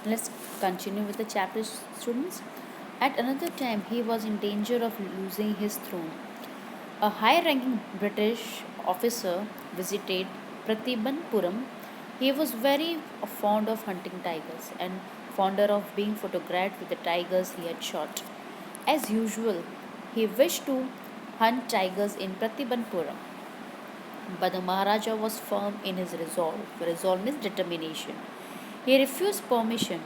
Let's continue with the chapter, students. At another time, he was in danger of losing his throne. A high ranking British officer visited Pratibhanpuram. He was very fond of hunting tigers and fonder of being photographed with the tigers he had shot. As usual, he wished to hunt tigers in Pratibhanpuram, but the Maharaja was firm in his resolve. Resolve means determination. He refused permission.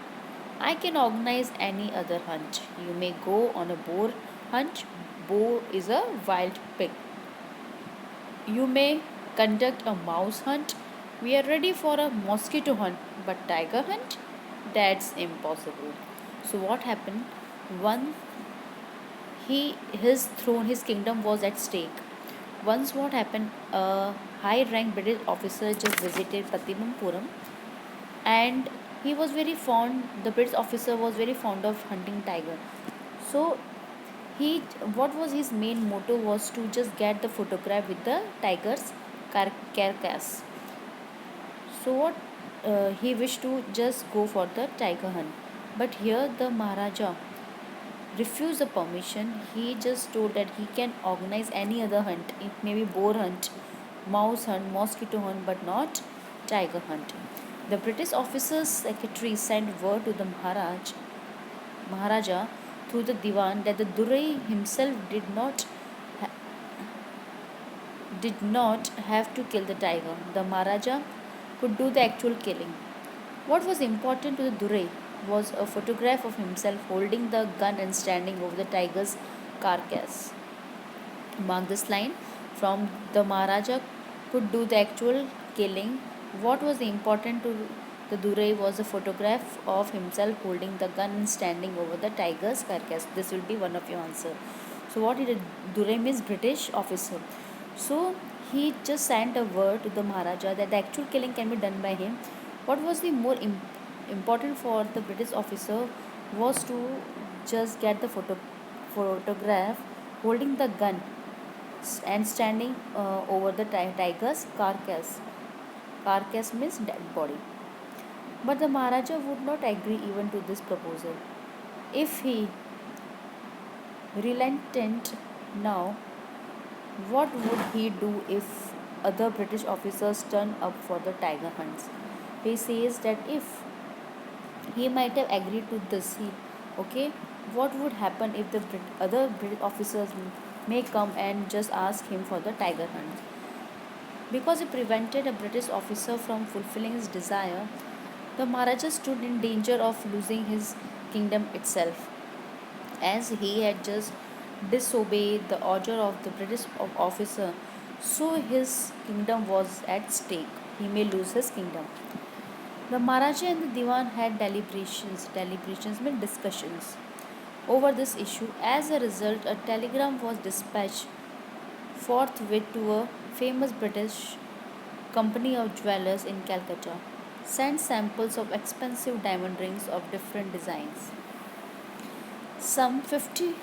I can organize any other hunt. You may go on a boar hunt. Boar is a wild pig. You may conduct a mouse hunt. We are ready for a mosquito hunt, but tiger hunt? That's impossible. So what happened? One his throne, his kingdom was at stake. Once what happened? A high rank British officer just visited Patibampuram, and he was very fond. The British officer was very fond of hunting tiger. So he, what was his main motto was to just get the photograph with the tiger's carcass. So what he wished to just go for the tiger hunt, but here the Maharaja refused the permission. He just told that he can organize any other hunt. It may be boar hunt, mouse hunt, mosquito hunt, but not tiger hunt. The British officer's secretary sent word to the Maharaja through the Diwan that the Durai himself did not have to kill the tiger. The Maharaja could do the actual killing. What was important to the Durai was a photograph of himself holding the gun and standing over the tiger's carcass. Mark this line from the Maharaja could do the actual killing. What was important to the Durai was a photograph of himself holding the gun and standing over the tiger's carcass. This will be one of your answer. So what did Durai means British officer. So he just sent a word to the Maharaja that the actual killing can be done by him. What was the more important for the British officer was to just get the photograph holding the gun and standing over the tiger's carcass. Carcass means dead body. But the Maharaja would not agree even to this proposal. If he relented now, what would he do if other British officers turn up for the tiger hunts? He says that if he might have agreed to this, okay, what would happen if the other British officers may come and just ask him for the tiger hunt? Because he prevented a British officer from fulfilling his desire, the Maharaja stood in danger of losing his kingdom itself, as he had just disobeyed the order of the British officer. So his kingdom was at stake. He may lose his kingdom. The Maharaja and the Diwan had deliberations. Deliberations mean discussions over this issue. As a result, a telegram was dispatched forthwith to a famous British company of jewelers in Calcutta. Sent samples of expensive diamond rings of different designs. Some 50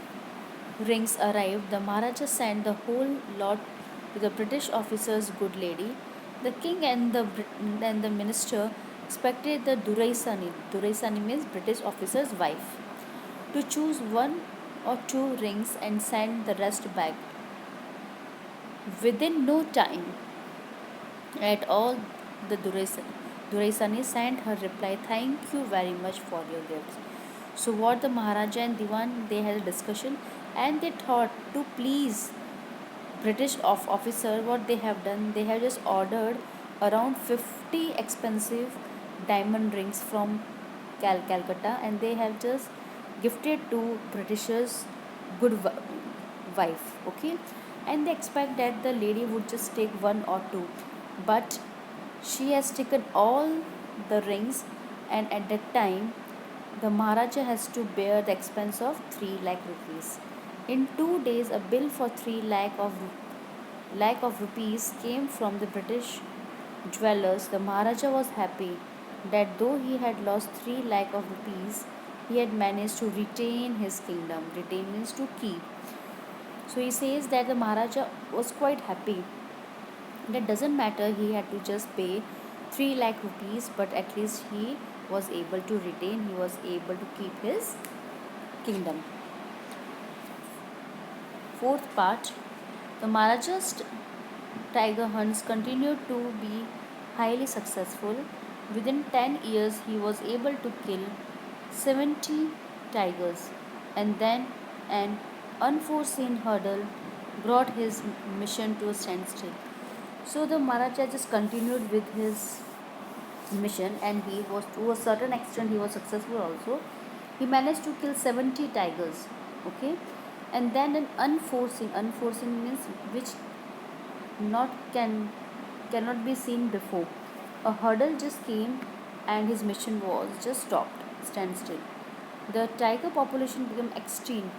rings arrived. The Maharaja sent the whole lot to the British officer's good lady. The king and the minister expected the Duraisani. Duraisani means British officer's wife, to choose one or two rings and send the rest back. Within no time at all, the Duraisani sent her reply, "Thank you very much for your gifts." So what the Maharaja and Diwan, they had a discussion, and they thought to please British officer, what they have done, they have just ordered around 50 expensive diamond rings from Calcutta, and they have just gifted to Britishers good wife, okay, and they expect that the lady would just take one or two, but she has taken all the rings, and at that time the Maharaja has to bear the expense of 3 lakh rupees. In 2 days, a bill for 3 lakh of rupees came from the British jewelers. The Maharaja was happy that though he had lost 3 lakh of rupees, he had managed to retain his kingdom. Retain means to keep. So he says that the Maharaja was quite happy. That doesn't matter, he had to just pay 3 lakh rupees, but at least he was able to retain, he was able to keep his kingdom. Fourth part, the Maharaja's tiger hunts continued to be highly successful. Within 10 years, he was able to kill 70 tigers, and then an unforeseen hurdle brought his mission to a standstill. So the Maharaja just continued with his mission, and he was, to a certain extent, he was successful also. He managed to kill 70 tigers, okay, and then an unforeseen means which not cannot be seen before. A hurdle just came, and his mission was just stopped, stand still. The tiger population became extinct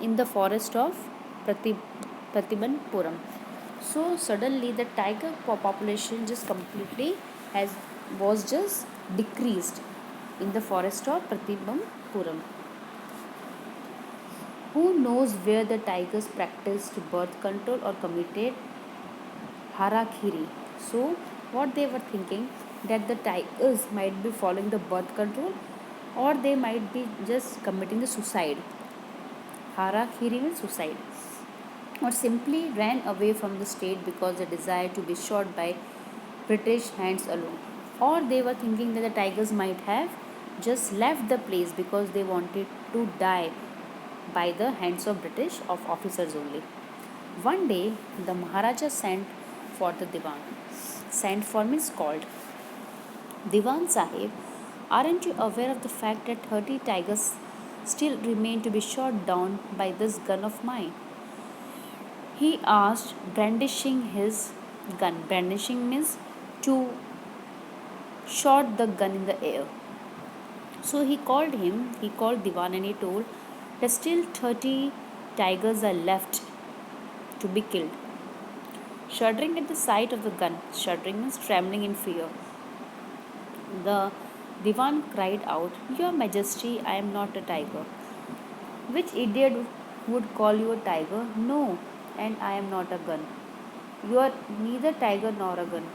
in the forest of Pratibampuram. So suddenly the tiger population just completely has was just decreased in the forest of Pratibampuram. Who knows where the tigers practiced birth control or committed harakiri? So what they were thinking, that the tigers might be following the birth control, or they might be just committing the suicide. Harakiri means suicide, or simply ran away from the state because they desired to be shot by British hands alone. Or they were thinking that the tigers might have just left the place because they wanted to die by the hands of British of officers only. One day, the Maharaja sent for the Diwan. Sent for means called. Diwan Sahib, aren't you aware of the fact that 30 tigers still remain to be shot down by this gun of mine? He asked, brandishing his gun. Brandishing means to shot the gun in the air. So he called Diwan, and he told that still 30 tigers are left to be killed. Shuddering at the sight of the gun, shuddering means trembling in fear, the Diwan cried out, Your Majesty, I am not a tiger. Which idiot would call you a tiger? No, and I am not a gun. You are neither tiger nor a gun.